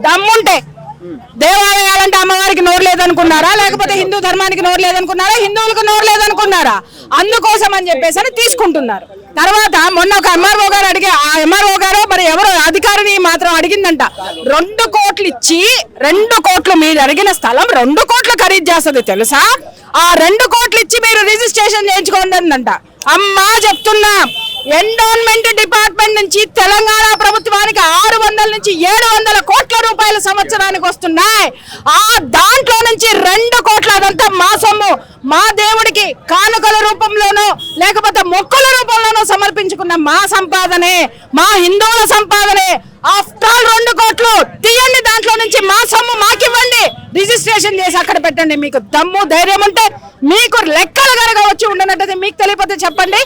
దమ్ముంటే దేవాలయాలంటే అమ్మవారికి నోరు లేదనుకున్నారా, లేకపోతే హిందూ ధర్మానికి నోరు లేదనుకున్నారా, హిందువులకు నోరు లేదనుకున్నారా? అందుకోసం అని చెప్పేసి అని తీసుకుంటున్నారు. తర్వాత మొన్న ఒక ఎంఆర్ఓ గారు ఆ ఎంఆర్ఓ గారు మరి ఎవరు అధికారిని మాత్రం అడిగిందంట, 2 కోట్లు ఇచ్చి 2 కోట్లు మీరు అడిగిన స్థలం 2 కోట్లు ఖరీదు చేస్తుంది తెలుసా, ఆ 2 కోట్లు ఇచ్చి మీరు రిజిస్ట్రేషన్ చేయించుకోండి అంట. అమ్మా చెప్తున్నా, ఎండోన్మెంట్ డిపార్ట్మెంట్ నుంచి తెలంగాణ ప్రభుత్వానికి 600 నుంచి 700 కోట్ల రూపాయల సంవత్సరానికి వస్తున్నాయి. ఆ దాంట్లో నుంచి 2 కోట్ల అదంతా మా సొమ్ము, మా దేవుడికి కానుకల రూపంలోనో లేకపోతే మొక్కుల రూపంలోనో సమర్పించుకున్న మా సంపాదనే, మా హిందువుల సంపాదనే. ఆఫ్టర్ ఆల్ 2 కోట్లు తీయండి, దాంట్లో నుంచి మా సొమ్ము మాకివ్వండి, రిజిస్ట్రేషన్ చేసి అక్కడ పెట్టండి. మీకు దమ్ము ధైర్యం ఉంటే, మీకు లెక్కలు కనుక వచ్చి ఉండనట్టయితే మీకు తెలియకపోతే చెప్పండి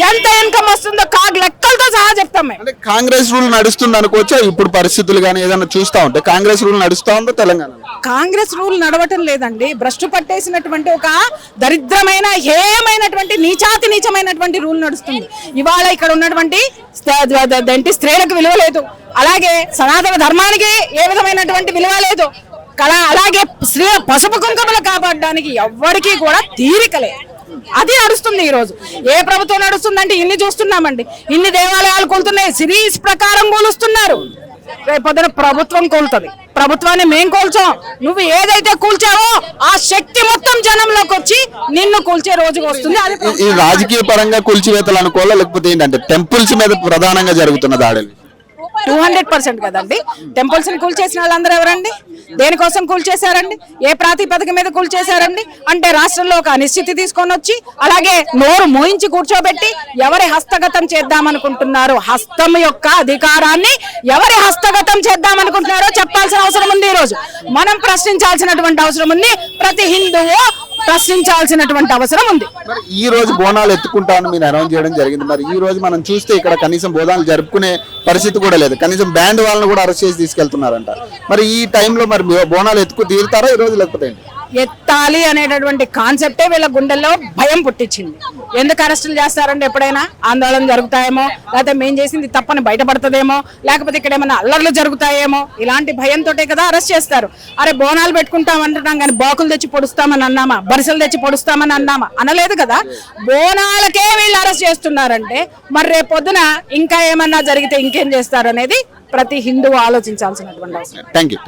ఎంత ఇన్కమ్ వస్తుందో లెక్కలతో సహా చెప్తాం మేము. అంటే కాంగ్రెస్ రూల్ నడుస్తుంది అనుకోవచ్చా? ఇప్పుడు పరిస్థితులు కానీ ఏదైనా చూస్తా ఉంటే కాంగ్రెస్ రూల్ నడుస్తా ఉందో తెలంగాణ? కాంగ్రెస్ రూల్ నడవటం లేదండి. భ్రష్టు పట్టేసినటువంటి ఒక దరిద్రమైన హేయమైనటువంటి నీచమైనటువంటి రూల్ నడుస్తుంది. ఇవాళ ఇక్కడ ఉన్నటువంటి స్త్రీలకు విలువ లేదు, అలాగే సనాతన ధర్మానికి ఏ విధమైనటువంటి విలువ లేదు, అలాగే స్త్రీ పసుపు కుంకుమలు కాపాడడానికి ఎవ్వరికీ కూడా తీరికలే. అది నడుస్తుంది ఈ రోజు. ఏ ప్రభుత్వం నడుస్తుందంటే ఇన్ని చూస్తున్నామండి, ఇన్ని దేవాలయాలు కూలుతున్నాయి, సిరీస్ ప్రకారం కూలుస్తున్నారు. రేపొద్దున ప్రభుత్వం కూలుతుంది, ప్రభుత్వాన్ని మేం కూల్చాం. నువ్వు ఏదైతే కూల్చావో ఆ శక్తి మొత్తం జనంలోకి వచ్చి నిన్ను కూల్చే రోజు వస్తుంది. అది ఈ రాజకీయ పరంగా కూల్చివేతలు అనుకోవాలా, లేకపోతే ఏంటంటే టెంపుల్స్ మీద ప్రధానంగా జరుగుతున్న దాడులు? 200% కదండి. టెంపుల్స్ ని కూల్చేసిన వాళ్ళందరూ ఎవరండి? దేనికోసం కూల్చేశారండి? ఏ ప్రాతిపదిక మీద కూల్చేశారండి? అంటే రాష్ట్రంలో ఒక అనిశ్చితి తీసుకొని వచ్చి, అలాగే నోరు మోయించి కూర్చోబెట్టి ఎవరి హస్తగతం చేద్దామనుకుంటున్నారు, హస్తం యొక్క అధికారాన్ని ఎవరి హస్తగతం చేద్దామనుకుంటున్నారో చెప్పాల్సిన అవసరం ఉంది. ఈ రోజు మనం ప్రశ్నించాల్సినటువంటి అవసరం ఉంది, ప్రతి హిందువు ప్రశ్నించాల్సినటువంటి అవసరం ఉంది. మరి ఈ రోజు బోనాలు ఎత్తుకుంటామని మీరు అనౌన్స్ చేయడం జరిగింది. మరి ఈ రోజు మనం చూస్తే ఇక్కడ కనీసం బోనాలు జరుపుకునే పరిస్థితి కూడా లేదు, కనీసం బ్యాండ్ వాళ్ళని కూడా అరెస్ట్ చేసి తీసుకెళ్తున్నారంట. మరి ఈ టైంలో మరి బోనాలు ఎత్తుకు తీరుతారా ఈ రోజు, లేకపోతే ఎత్తాలి అనేటటువంటి కాన్సెప్టే వీళ్ళ గుండెల్లో భయం పుట్టించింది. ఎందుకు అరెస్టులు చేస్తారంటే ఎప్పుడైనా ఆందోళన జరుగుతాయేమో, లేకపోతే మేం చేసింది తప్పని బయటపడుతుందేమో, లేకపోతే ఇక్కడ ఏమైనా అల్లర్లు జరుగుతాయేమో, ఇలాంటి భయంతో కదా అరెస్ట్ చేస్తారు. అరే బోనాలు పెట్టుకుంటామంటున్నాం కానీ బాకులు తెచ్చి పొడుస్తామని అన్నామా, బరిసెలు తెచ్చి పొడుస్తామని అన్నామా? అనలేదు కదా. బోనాలకే వీళ్ళు అరెస్ట్ చేస్తున్నారంటే మరి రేపు పొద్దున ఇంకా ఏమన్నా జరిగితే ఇంకేం చేస్తారు అనేది ప్రతి హిందువు ఆలోచించాల్సినటువంటి అవసరం. Thank you.